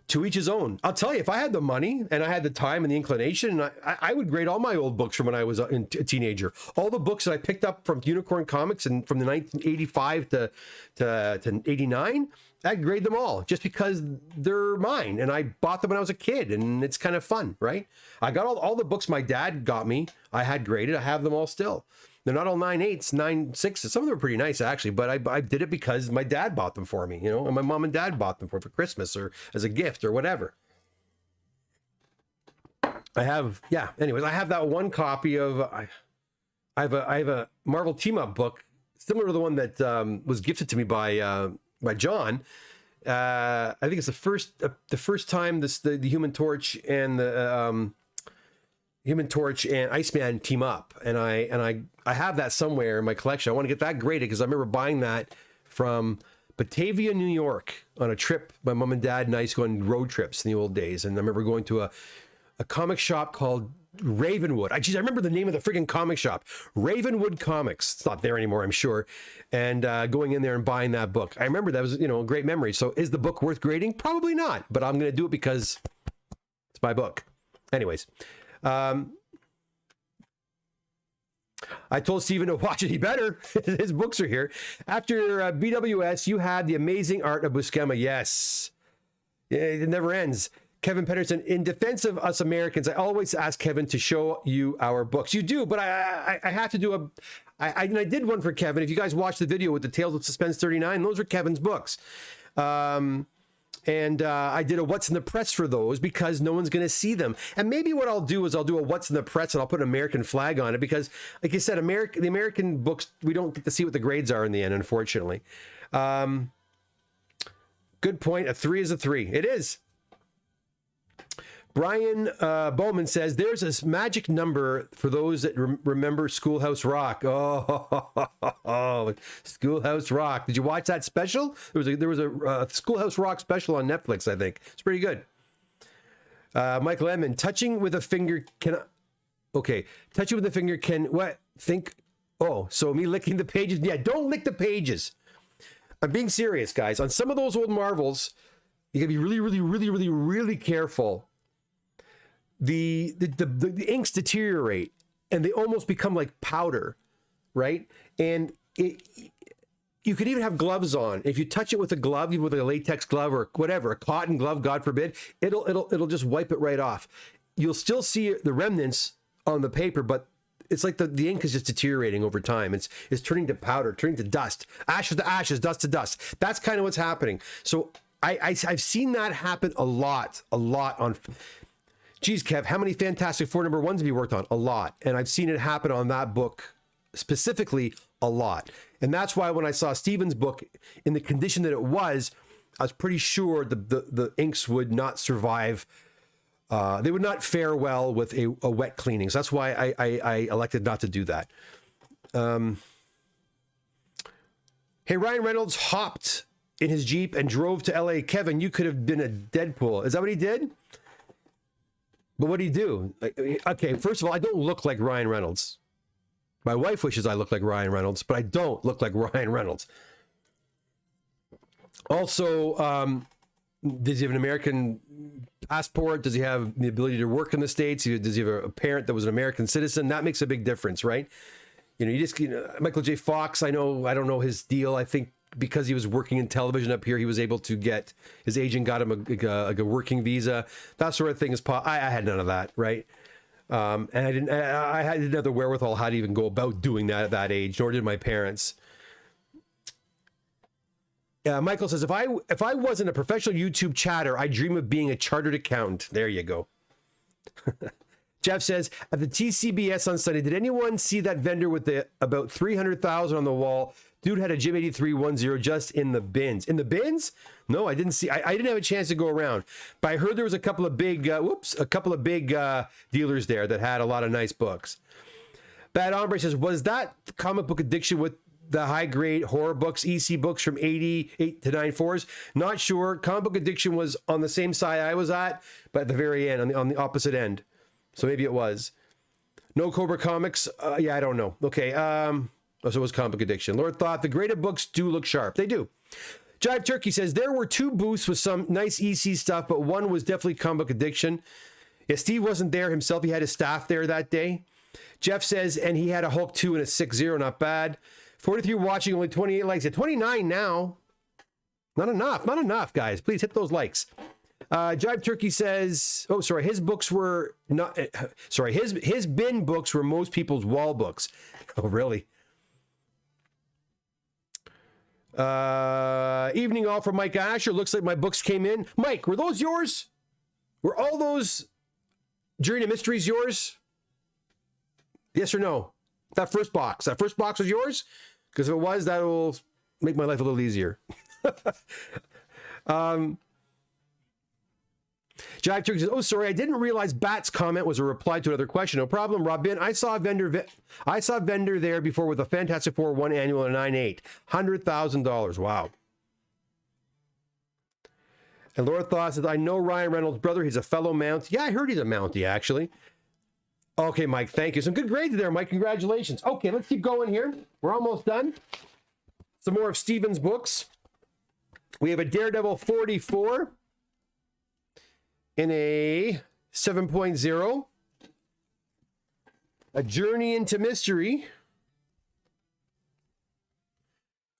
To each his own. I'll tell you, if I had the money and I had the time and the inclination, I would grade all my old books from when I was a teenager. All the books that I picked up from Unicorn Comics and from the 1985 to 89, I'd grade them all just because they're mine. And I bought them when I was a kid, and it's kind of fun, right? I got all the books my dad got me. I had graded. I have them all still. They're not all 9.8s, 9.6s. Some of them are pretty nice, actually, but I did it because my dad bought them for me, and my mom and dad bought them for Christmas or as a gift or whatever. Anyways, I have that one copy of, I have a Marvel team-up book, similar to the one that was gifted to me by John. I think it's the first time the Human Torch and the Human Torch and Iceman team up, and I have that somewhere in my collection. I want to get that graded because I remember buying that from Batavia, New York, on a trip. My mom and dad and I used to go on road trips in the old days, and I remember going to a comic shop called Ravenwood. I remember the name of the freaking comic shop, Ravenwood Comics. It's not there anymore, I'm sure. And going in there and buying that book. I remember that was, a great memory. So is the book worth grading? Probably not, but I'm going to do it because it's my book. Anyways, I told Steven to watch it. He better. His books are here. After BWS, you had The Amazing Art of Buscema. Yes. It never ends. Kevin Pedersen, in defense of us Americans, I always ask Kevin to show you our books. You do, but I have to do I did one for Kevin. If you guys watched the video with the Tales of Suspense 39, those are Kevin's books. And I did a What's in the Press for those because no one's going to see them. And maybe what I'll do is I'll do a What's in the Press and I'll put an American flag on it because, like you said, the American books, we don't get to see what the grades are in the end, unfortunately. Good point. A 3 is a 3. It is. Brian Bowman says, there's a magic number for those that remember Schoolhouse Rock. Oh, Schoolhouse Rock. Did you watch that special? There was a Schoolhouse Rock special on Netflix, I think. It's pretty good. Michael Lemon, touching with a finger can... Okay, touching with a finger can... What? Think... Oh, so me licking the pages? Yeah, don't lick the pages. I'm being serious, guys. On some of those old Marvels, you gotta be really, really, really, really, really careful. The inks deteriorate and they almost become like powder, right? And you could even have gloves on. If you touch it with a glove, with a latex glove or whatever, a cotton glove, God forbid, it'll just wipe it right off. You'll still see the remnants on the paper, but it's like the ink is just deteriorating over time. It's turning to powder, turning to dust, ashes to ashes, dust to dust. That's kind of what's happening. So I've seen that happen a lot on. Geez, Kev, how many Fantastic Four #1s have you worked on? A lot. And I've seen it happen on that book specifically a lot. And that's why when I saw Steven's book in the condition that it was, I was pretty sure the inks would not survive. They would not fare well with a wet cleaning. So that's why I elected not to do that. Hey, Ryan Reynolds hopped in his Jeep and drove to LA. Kevin, you could have been a Deadpool. Is that what he did? But what do you do? Okay, first of all, I don't look like Ryan Reynolds. My wife wishes I looked like Ryan Reynolds, but I don't look like Ryan Reynolds. Also, does he have an American passport? Does he have the ability to work in the States? Does he have a parent that was an American citizen? That makes a big difference, right? Michael J. Fox, I don't know his deal. I think because he was working in television up here, he was able to get, his agent got him a working visa. That sort of thing is, I had none of that, right? And I didn't have the wherewithal how to even go about doing that at that age, nor did my parents. Michael says, if I wasn't a professional YouTube chatter, I dream of being a chartered accountant. There you go. Jeff says, at the TCBS on Sunday, did anyone see that vendor with the about 300,000 on the wall? Dude had a Jim 8310 just in the bins. In the bins? No, I didn't see. I didn't have a chance to go around. But I heard there was a couple of big, dealers there that had a lot of nice books. Bad Ombre says, was that comic book addiction with the high-grade horror books, EC books from 88 to 94s? Not sure. Comic book addiction was on the same side I was at, but at the very end, on the opposite end. So maybe it was. No Cobra Comics? Yeah, I don't know. Okay, so it was comic book addiction. Lord Thought, the graded books do look sharp. They do. Jive Turkey says, there were 2 booths with some nice EC stuff, but one was definitely comic book addiction. Yeah, Steve wasn't there himself. He had his staff there that day. Jeff says, and he had a Hulk 2 and a 6-0. Not bad. 43 watching, only 28 likes. At 29 now. Not enough, guys. Please hit those likes. Jive Turkey says, oh, sorry, his books were not, sorry, his bin books were most people's wall books. Oh, really? Evening all from Mike Asher. Looks like my books came in. Mike, were those yours? Were all those Journey to Mysteries yours? Yes or no? That first box was yours? Because if it was, that will make my life a little easier. Jive Turkey says, oh, sorry, I didn't realize Bat's comment was a reply to another question. No problem, Robin. I saw a vendor there before with a Fantastic Four 1 annual and a 9.8. $100,000. Wow. And Laura Thaw says, I know Ryan Reynolds' brother. He's a fellow Mount. Yeah, I heard he's a Mountie, actually. Okay, Mike, thank you. Some good grades there, Mike. Congratulations. Okay, let's keep going here. We're almost done. Some more of Steven's books. We have a Daredevil 44 in a 7.0. A Journey into Mystery,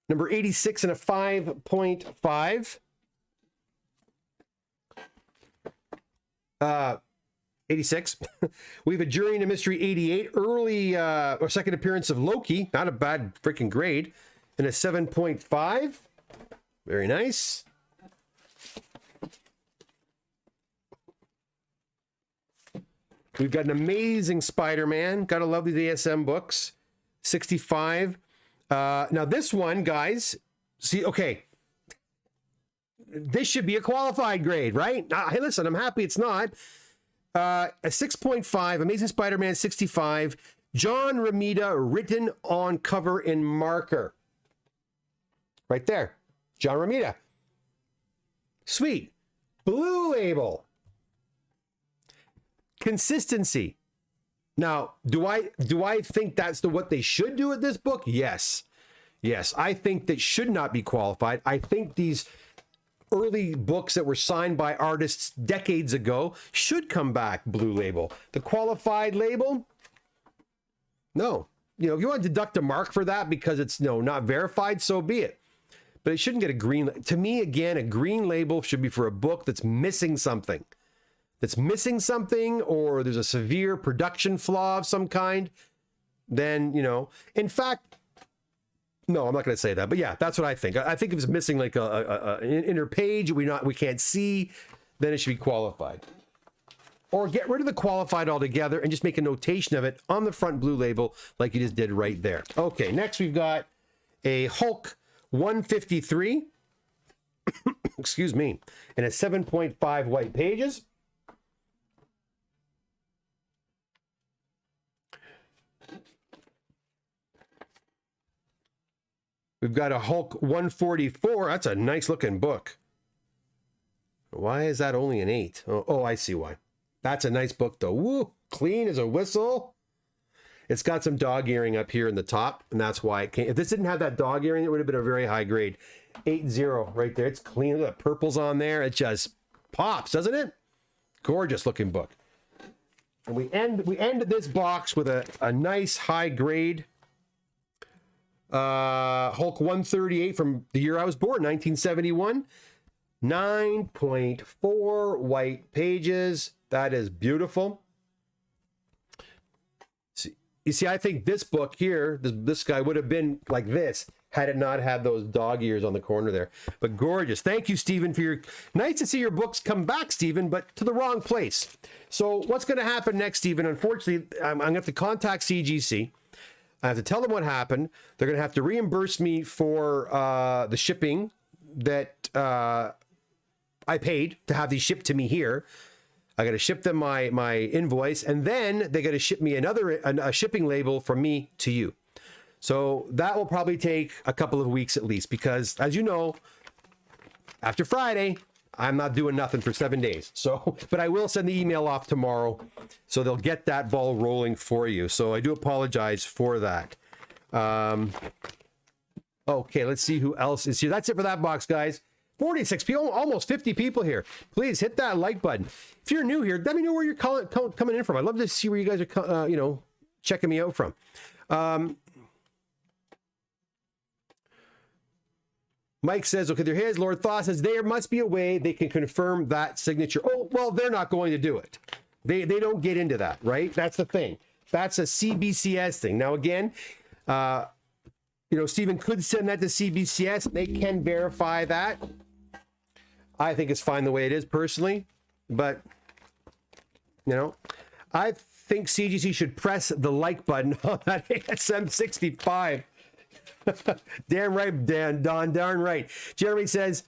number 86 and a 5.5. 86. We have a Journey into Mystery 88, early or second appearance of Loki. Not a bad freaking grade. And a 7.5. Very nice. We've got an Amazing Spider-Man. Gotta love these ASM books. 65. Now this one, guys, see, okay. This should be a qualified grade, right? Hey, listen, I'm happy it's not. A 6.5, Amazing Spider-Man 65. John Romita written on cover in marker. Right there. John Romita. Sweet. Blue Label. Consistency. Now, do I think that's what they should do with this book? Yes. Yes, I think that should not be qualified. I think these early books that were signed by artists decades ago should come back Blue Label. The qualified label? No. You know, if you want to deduct a mark for that because it's not verified, so be it. But it shouldn't get a green. To me, again, a green label should be for a book that's missing something. Or there's a severe production flaw of some kind, then, in fact, no, I'm not going to say that, but yeah, that's what I think. I think if it's missing like an inner page we can't see, then it should be qualified. Or get rid of the qualified altogether and just make a notation of it on the front Blue Label like you just did right there. Okay, next we've got a Hulk 153, excuse me, and a 7.5 white pages. We've got a Hulk 144. That's a nice looking book. Why is that only an 8? Oh, I see why. That's a nice book though. Woo, clean as a whistle. It's got some dog earring up here in the top, and that's why it came. If this didn't have that dog earring, it would have been a very high grade. 8.0 right there. It's clean. Look at the purples on there. It just pops, doesn't it? Gorgeous looking book. And we end this box with a nice high grade Hulk 138 from the year I was born, 1971. 9.4 white pages. That is beautiful. You see, I think this book here, this guy would have been like this had it not had those dog ears on the corner there. But gorgeous. Thank you, Stephen, for your... Nice to see your books come back, Stephen, but to the wrong place. So what's going to happen next, Stephen? Unfortunately, I'm going to have to contact CGC. I have to tell them what happened. They're going to have to reimburse me for the shipping that I paid to have these shipped to me here. I got to ship them my invoice, and then they got to ship me a shipping label from me to you. So that will probably take a couple of weeks at least, because as you know, after Friday, I'm not doing nothing for 7 days. So, but I will send the email off tomorrow, so they'll get that ball rolling for you. So I do apologize for that. Okay, let's see who else is here. That's it for that box, guys. 46 people, almost 50 people here. Please hit that like button. If you're new here, let me know where you're coming in from. I'd love to see where you guys are, checking me out from. Mike says, okay, there is. Lord Thaw says, there must be a way they can confirm that signature. Oh, well, they're not going to do it. They don't get into that, right? That's the thing. That's a CBCS thing. Now, again, Stephen could send that to CBCS. They can verify that. I think it's fine the way it is personally, but, I think CGC should press the like button on that ASM 65. Damn right, Dan. Darn right. Jeremy says,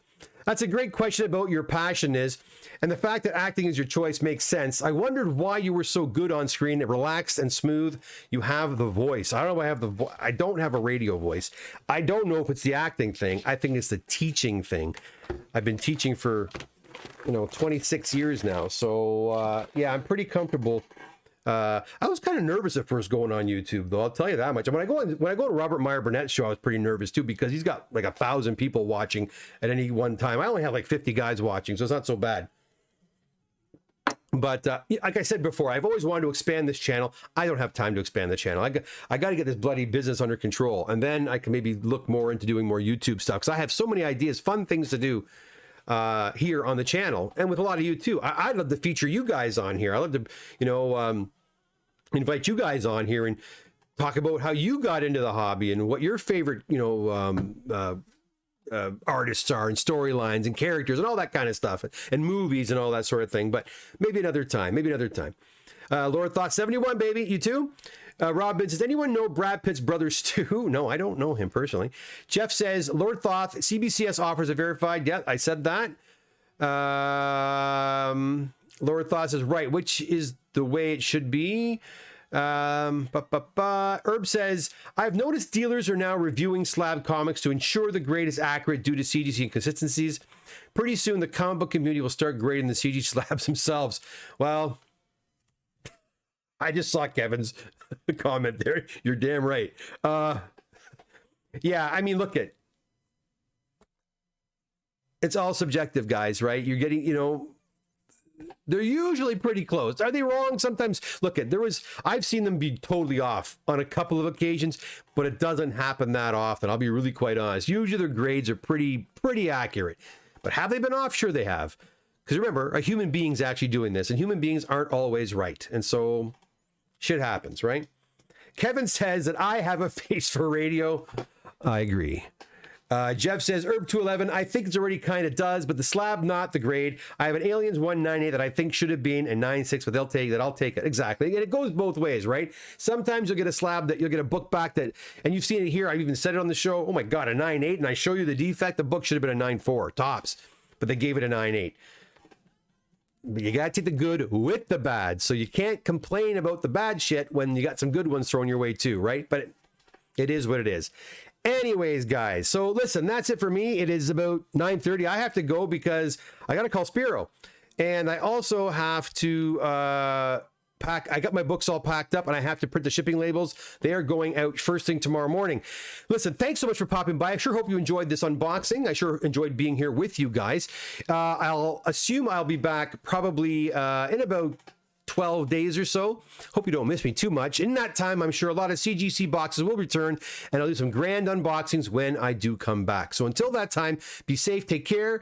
that's a great question about your passion is, and the fact that acting is your choice makes sense. I wondered why you were so good on screen, relaxed and smooth. You have the voice. I don't know if I have the I don't have a radio voice. I don't know if it's the acting thing. I think it's the teaching thing. I've been teaching for 26 years now. So yeah, I'm pretty comfortable I was kind of nervous at first going on YouTube, though. I'll tell you that much. And when I go to Robert Meyer Burnett's show, I was pretty nervous too, because he's got like 1,000 people watching at any one time. I only have like 50 guys watching, so it's not so bad. But like I said before, I've always wanted to expand this channel. I don't have time to expand the channel. I got to get this bloody business under control, and then I can maybe look more into doing more YouTube stuff, because I have so many ideas, fun things to do here on the channel, and with a lot of you too. I'd love to feature you guys on here. I love to, invite you guys on here and talk about how you got into the hobby and what your favorite, artists are, and storylines and characters and all that kind of stuff, and movies and all that sort of thing. But maybe another time. Lord Thought 71, baby, you too. Robin says, anyone know Brad Pitt's brother Stu? No, I don't know him personally. Jeff says, Lord Thoth, CBCS offers a verified. Yeah, I said that. Lord Thoth says, right, which is the way it should be. Herb says, I've noticed dealers are now reviewing slab comics to ensure the grade is accurate due to CGC inconsistencies. Pretty soon the comic book community will start grading the CG slabs themselves. Well, I just saw Kevin's comment there. You're damn right. Yeah, I mean, look at, it's all subjective, guys, right? You're getting, they're usually pretty close. Are they wrong? Sometimes. Look at, I've seen them be totally off on a couple of occasions, but it doesn't happen that often. I'll be really quite honest. Usually their grades are pretty accurate. But have they been off? Sure they have. Because remember, a human being's actually doing this, and human beings aren't always right. And so shit happens, right? Kevin says that I have a face for radio. I agree. Jeff says, Herb 211, I think it's already kind of does, but the slab, not the grade. I have an Aliens 198 that I think should have been a 9.6, but they'll take that. I'll take it. Exactly. And it goes both ways, right? Sometimes you'll get a slab that you'll get a book back that, and you've seen it here. I've even said it on the show. Oh my God, a 9.8. And I show you the defect. The book should have been a 9.4 tops, but they gave it a 9.8. But you got to take the good with the bad. So you can't complain about the bad shit when you got some good ones thrown your way too, right? But it is what it is. Anyways, guys, so listen, that's it for me. It is about 9:30. I have to go because I got to call Spiro. And I also have to pack. I got my books all packed up, and I have to print the shipping labels. They are going out first thing tomorrow morning. Listen, thanks so much for popping by. I sure hope you enjoyed this unboxing. I sure enjoyed being here with you guys. I'll assume I'll be back probably in about 12 days or so. Hope you don't miss me too much. In that time, I'm sure a lot of CGC boxes will return, and I'll do some grand unboxings when I do come back. So until that time, be safe, take care,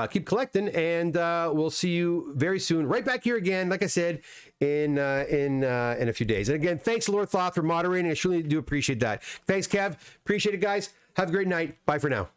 keep collecting, and we'll see you very soon right back here again, like I said, in a few days. And again, thanks Lord Thoth for moderating. I surely do appreciate that. Thanks, Kev. Appreciate it, guys. Have a great night. Bye for now.